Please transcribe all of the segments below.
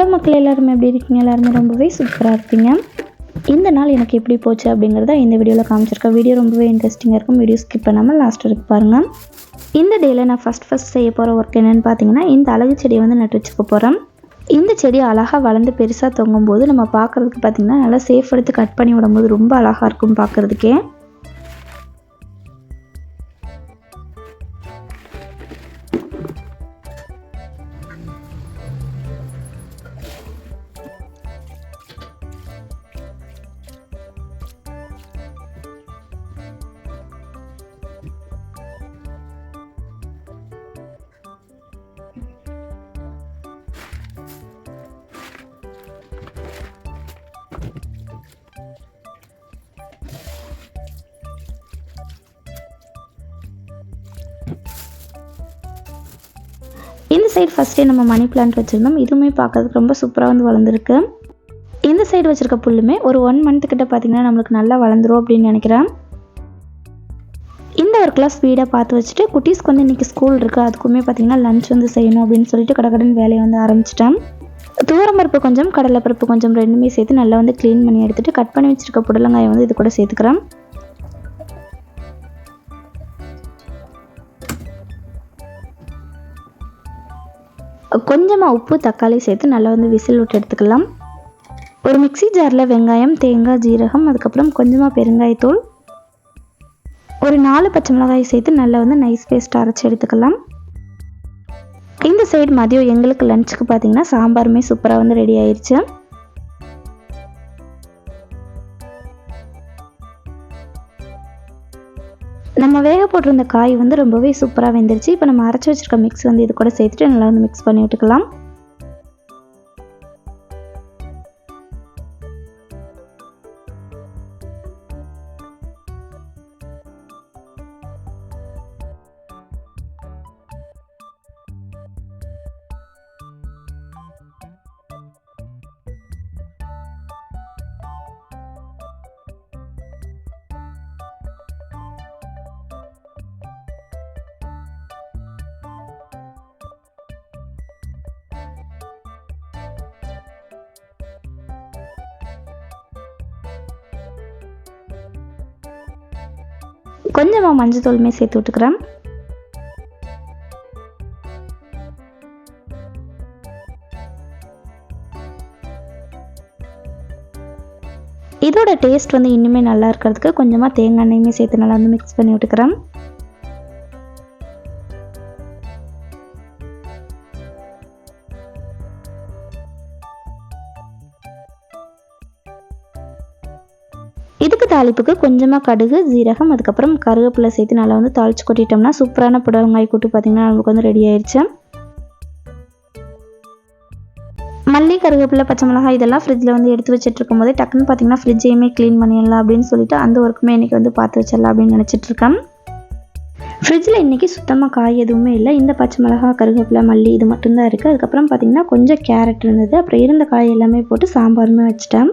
Hello மக்கள் எல்லாருமே எப்படி இருக்கீங்க? எல்லாருமே ரொம்பவே சூப்பராக இருப்பீங்க. இந்த நாள் எனக்கு எப்படி போச்சு அப்படிங்கிறத இந்த வீடியோவில் காமிச்சிருக்கேன். வீடியோ ரொம்பவே இன்ட்ரெஸ்டிங்காக இருக்கும். வீடியோ ஸ்கிப் பண்ணாமல் லாஸ்ட் வரைக்கும் பாருங்கள். இந்த டேயில் நான் ஃபஸ்ட் செய்ய போகிற ஒர்க் என்னென்னு பார்த்தீங்கன்னா, இந்த அழகு செடியை வந்து நட்டு வச்சுக்க போகிறேன். இந்த செடி அழகாக வளர்ந்து பெருசாக தொங்கும்போது நம்ம பார்க்குறதுக்கு பார்த்திங்கன்னா நல்லா சேஃப் எடுத்து கட் பண்ணி விடும்போது ரொம்ப அழகாக இருக்கும் பார்க்குறதுக்கே. இந்த சைடு ஃபஸ்ட்டே நம்ம மணி பிளான்ட் வச்சுருந்தோம். இதுவுமே பார்க்கறதுக்கு ரொம்ப சூப்பராக வந்து வளர்ந்துருக்கு. இந்த சைடு வச்சுருக்க புல்லுமே ஒரு 1 மந்த் கிட்ட பார்த்திங்கன்னா நம்மளுக்கு நல்லா வளர்ந்துரும் அப்படின்னு நினைக்கிறேன். இந்த ஒர்க்கெலாம் ஸ்பீடாக பார்த்து வச்சுட்டு குட்டீஸ்க்கு வந்து இன்றைக்கி ஸ்கூல் இருக்குது, அதுக்குமே பார்த்திங்கன்னா லஞ்ச் வந்து செய்யணும் அப்படின்னு சொல்லிட்டு கடகடன் வேலையை வந்து ஆரம்பிச்சிட்டேன். துவரம்பருப்பு கொஞ்சம் கடலைப்பருப்பு கொஞ்சம் ரெண்டுமே சேர்த்து நல்லா வந்து க்ளீன் பண்ணி எடுத்துகிட்டு கட் பண்ணி வச்சுருக்க புடலங்காயை வந்து இது கூட சேர்த்துக்கிறேன். கொஞ்சமாக உப்பு தக்காளி சேர்த்து நல்லா வந்து விசில் விட்டு எடுத்துக்கலாம். ஒரு மிக்ஸி ஜாரில் வெங்காயம், தேங்காய், ஜீரகம், அதுக்கப்புறம் கொஞ்சமாக பெருங்காயத்தூள், ஒரு 4 பச்சை மிளகாய் சேர்த்து நல்லா வந்து நைஸ் பேஸ்ட் அரைச்சி எடுத்துக்கலாம். இந்த சைடு மதியம் எங்களுக்கு லஞ்சுக்கு பார்த்திங்கன்னா சாம்பாருமே சூப்பராக வந்து ரெடி ஆயிடுச்சு. நம்ம வேக போட்டிருந்த காய் வந்து ரொம்பவே சூப்பராக வெந்துருச்சு. இப்போ நம்ம அரைச்சி வச்சுருக்க மிக்ஸ் வந்து இது கூட சேர்த்துட்டு நல்லா வந்து மிக்ஸ் பண்ணி விட்டுக்கலாம். கொஞ்சமாக மஞ்சள் தூளுமே சேர்த்து விட்டுக்கிறேன். இதோட டேஸ்ட் வந்து இன்னுமே நல்லா இருக்கிறதுக்கு கொஞ்சமாக தேங்காய் எண்ணெயுமே சேர்த்து நல்லா வந்து மிக்ஸ் பண்ணி விட்டுக்கிறேன். இதுக்கு தாளிப்புக்கு கொஞ்சமாக கடுகு, ஜீரகம், அதுக்கப்புறம் கருவேப்பிலை சேர்த்து நல்லா வந்து தாளித்து கொட்டிட்டோம்னா சூப்பரான புடலங்காய் கூட்டு பார்த்திங்கன்னா நமக்கு வந்து ரெடி ஆயிடுச்சு. மல்லி, கருவேப்பிலை, பச்சை மிளகாய் இதெல்லாம் ஃப்ரிட்ஜில் வந்து எடுத்து வச்சுட்டு இருக்கும்போதே டக்குன்னு பார்த்திங்கன்னா ஃப்ரிட்ஜையுமே க்ளீன் பண்ணிடலாம் அப்படின்னு சொல்லிட்டு அந்த ஒர்க்குமே இன்றைக்கி வந்து பார்த்து வச்சிடலாம் அப்படின்னு நினச்சிட்ருக்கேன். ஃப்ரிட்ஜில் இன்றைக்கி சுத்தமாக காய் எதுவுமே இல்லை. இந்த பச்சை மிளகாய், கருவேப்பிலை, மல்லி இது மட்டும்தான் இருக்குது. அதுக்கப்புறம் பார்த்திங்கன்னா கொஞ்சம் கேரட் இருந்தது. அப்புறம் இருந்த காய் எல்லாமே போட்டு சாம்பாருமே வச்சுட்டேன்.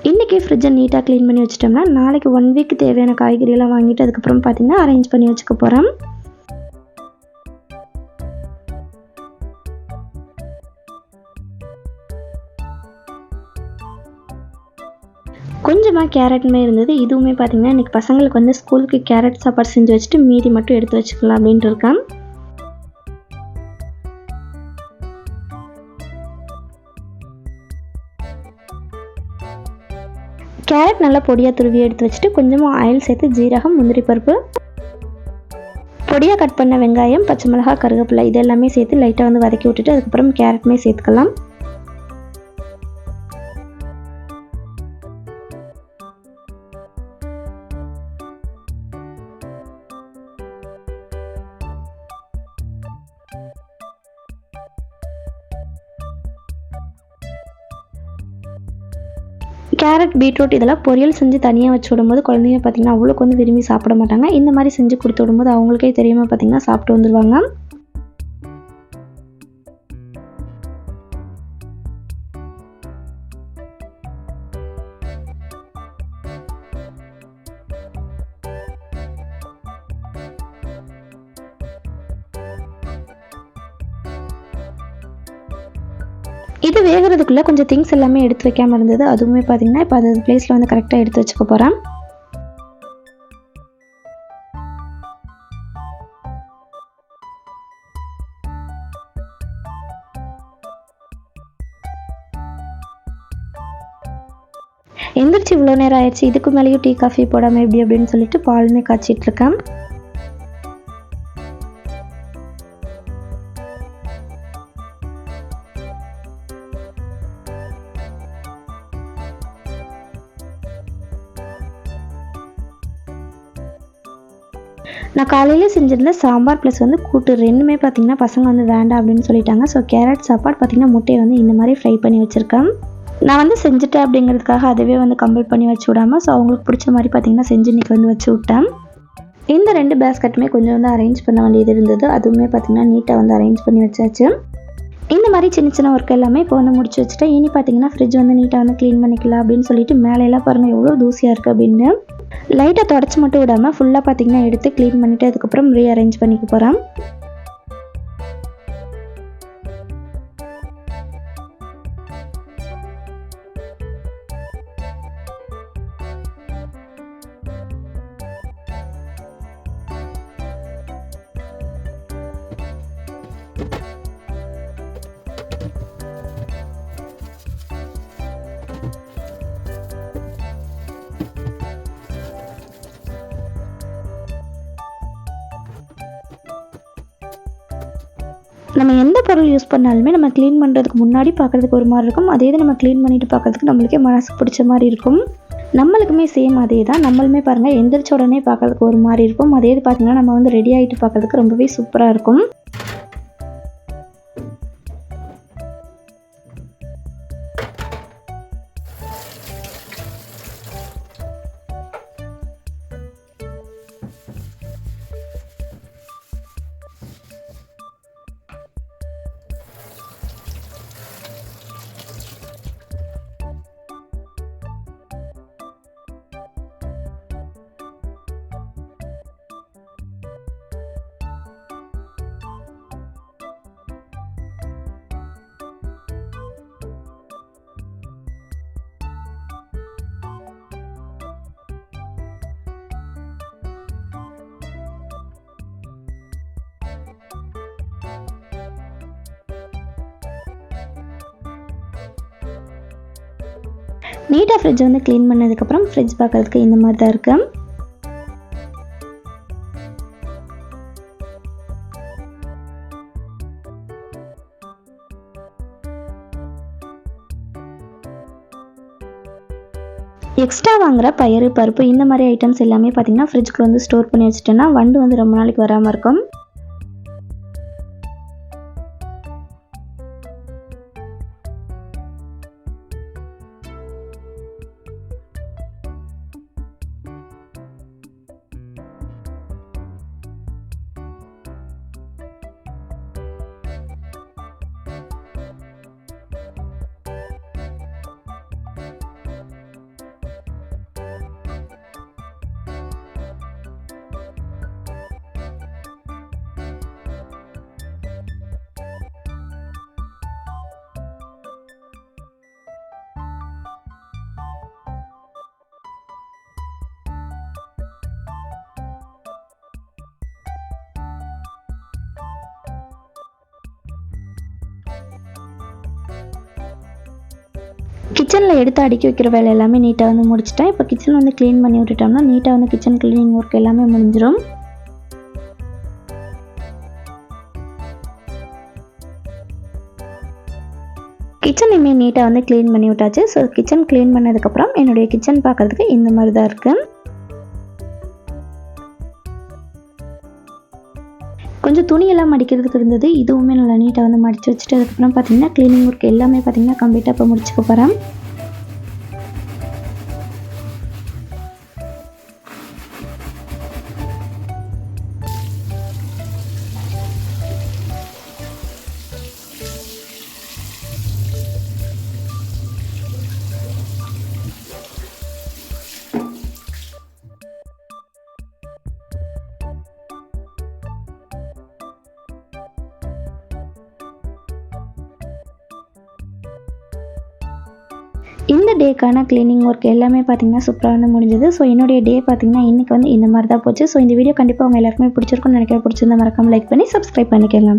இன்றைக்கி ஃப்ரிட்ஜை நீட்டாக க்ளீன் பண்ணி வச்சிட்டோம்னா நாளைக்கு 1 வீக் தேவையான காய்கறியெல்லாம் வாங்கிட்டு அதுக்கப்புறம் பார்த்திங்கன்னா அரேஞ்ச் பண்ணி வச்சுக்க போகிறேன். கொஞ்சமாக கேரட்டுமே இருந்தது. இதுவுமே பார்த்திங்கன்னா இன்றைக்கி பசங்களுக்கு வந்து ஸ்கூலுக்கு கேரட் சாப்பாடு செஞ்சு வச்சுட்டு மீதி மட்டும் எடுத்து வச்சுக்கலாம் அப்படின்ட்டு இருக்கேன். கேரட் நல்லா பொடியாக துருவி எடுத்து வச்சுட்டு கொஞ்சமாக ஆயில் சேர்த்து ஜீரகம், முந்திரி பருப்பு, பொடியாக கட் பண்ண வெங்காயம், பச்சை மிளகாய், கருவேப்பிலை இது எல்லாமே சேர்த்து லைட்டாக வந்து வதக்கி விட்டுட்டு அதுக்கப்புறம் கேரட்டுமே சேர்த்துக்கலாம். கேரட், பீட்ரூட் இதெல்லாம் பொரியல் செஞ்சு தனியாக வச்சு விடும்போது குழந்தைங்க பார்த்திங்கன்னா அவ்வளோக்கு வந்து விரும்பி சாப்பிட மாட்டாங்க. இந்த மாதிரி செஞ்சு கொடுத்து விடும்போது அவங்களுக்கே தெரியாமல் பார்த்திங்கன்னா சாப்பிட்டு வந்துடுவாங்க. இது வேகிறதுக்குள்ளே கொஞ்சம் திங்ஸ் எல்லாமே எடுத்து வைக்காமல் இருந்தது. அதுவுமே பார்த்திங்கன்னா இப்போ அது பிளேஸில் வந்து கரெக்டாக எடுத்து வச்சுக்க போகிறேன். எந்திரிச்சு இவ்வளோ நேரம் ஆயிடுச்சு, இதுக்கு மேலேயும் டீ காஃபி போடாமல் எப்படி அப்படின்னு சொல்லிட்டு பாலுமே காய்ச்சிட்ருக்கேன். நான் காலையில் செஞ்சிருந்த சாம்பார் ப்ளஸ் வந்து கூட்டு ரெண்டுமே பார்த்திங்கன்னா பசங்க வந்து வேண்டாம் அப்படின்னு சொல்லிட்டாங்க. ஸோ கேரட் சாப்பாடு பார்த்திங்கன்னா முட்டையை வந்து இந்த மாதிரி ஃப்ரை பண்ணி வச்சுருக்கேன். நான் வந்து செஞ்சுட்டேன் அப்படிங்கிறதுக்காக அதுவே வந்து கம்பல் பண்ணி வச்சு விடாமல் ஸோ அவங்களுக்கு பிடிச்ச மாதிரி பார்த்திங்கன்னா செஞ்சு இன்றைக்கி வந்து வச்சு விட்டேன். இந்த 2 பேஸ்கெட்டுமே கொஞ்சம் வந்து அரேஞ்ச் பண்ண வேண்டியது இருந்தது. அதுவுமே பார்த்திங்கன்னா நீட்டாக வந்து அரேஞ்ச் பண்ணி வச்சாச்சு. இந்த மாதிரி சின்ன சின்ன ஒர்க் எல்லாமே இப்போ வந்து முடிச்சு வச்சுட்டேன். இனி பார்த்திங்கன்னா ஃப்ரிட்ஜ் வந்து நீட்டாக வந்து க்ளீன் பண்ணிக்கலாம் அப்படின்னு சொல்லிட்டு மேலையெல்லாம் பாருங்கள் எவ்வளோ தூசியாக இருக்குது அப்படின்னு. லைட்டாக தொடச்சி மட்டும் விடாமல் ஃபுல்லாக பார்த்திங்கன்னா எடுத்து க்ளீன் பண்ணிவிட்டு அதுக்கப்புறம் ரீஅரேஞ்ச் பண்ணிக்க போகிறேன். நம்ம எந்த பொருள் யூஸ் பண்ணாலுமே நம்ம க்ளீன் பண்ணுறதுக்கு முன்னாடி பார்க்குறதுக்கு ஒரு மாதிரி இருக்கும். அதே இது நம்ம க்ளீன் பண்ணிவிட்டு பார்க்குறதுக்கு நம்மளுக்கே மனசுக்கு பிடிச்ச மாதிரி இருக்கும். நம்மளுக்குமே சேம் அதே தான். நம்மளுமே பாருங்கள் எந்திரிச்ச உடனே பார்க்குறதுக்கு ஒரு மாதிரி இருக்கும். அதே இது பார்த்திங்கன்னா நம்ம வந்து ரெடி ஆகிட்டு பார்க்குறதுக்கு ரொம்பவே சூப்பராக இருக்கும். நீட்டாக ஃப்ரிட்ஜ் வந்து க்ளீன் பண்ணதுக்கப்புறம் ஃப்ரிட்ஜ் பார்க்குறதுக்கு இந்த மாதிரி தான் இருக்குது. எக்ஸ்ட்ரா வாங்குகிற பயிறு பருப்பு இந்த மாதிரி ஐட்டம்ஸ் எல்லாமே பார்த்திங்கன்னா ஃப்ரிட்ஜுக்குள்ள வந்து ஸ்டோர் பண்ணி வச்சுட்டோன்னா வண்டு வந்து ரொம்ப நாளைக்கு வராமல் இருக்கும். கிச்சனில் எடுத்து அடுக்கி வைக்கிற வேலை எல்லாமே நீட்டாக வந்து முடிச்சிட்டேன். இப்போ கிச்சன் வந்து க்ளீன் பண்ணி விட்டுட்டோம்னா நீட்டாக வந்து கிச்சன் க்ளீனிங் ஒர்க் எல்லாமே முடிஞ்சிடும். கிச்சனையுமே நீட்டாக வந்து க்ளீன் பண்ணி விட்டாச்சு. ஸோ கிச்சன் க்ளீன் பண்ணதுக்கப்புறம் என்னுடைய கிச்சன் பார்க்குறதுக்கு இந்த மாதிரி தான் இருக்குது. கொஞ்சம் துணியெல்லாம் மடிக்கிறதுக்கு இருந்தது. இதுவுமே நல்லா நீட்டாக வந்து மடித்து வச்சுட்டு அதுக்கப்புறம் பார்த்திங்கன்னா க்ளீனிங் ஒர்க் எல்லாமே பார்த்திங்கன்னா கம்ப்ளீட்டாக இப்போ முடிச்சுக்க போகிறேன். இந்த டேக்கான க்ளீனிங் ஒர்க் எல்லாமே பார்த்திங்கன்னா சூப்பராக வந்து முடிஞ்சது. ஸோ என்னுடைய டே பார்த்திங்கன்னா இன்றைக்கி வந்து இந்த மாதிரி தான் போச்சு. ஸோ இந்த வீடியோ கண்டிப்பாக அவங்க எல்லாருக்குமே பிடிச்சிருக்குன்னு நினைக்கிறேன். பிடிச்சிருந்தா மறக்காமல் லைக் பண்ணி சப்ஸ்கிரைப் பண்ணிக்கோங்க.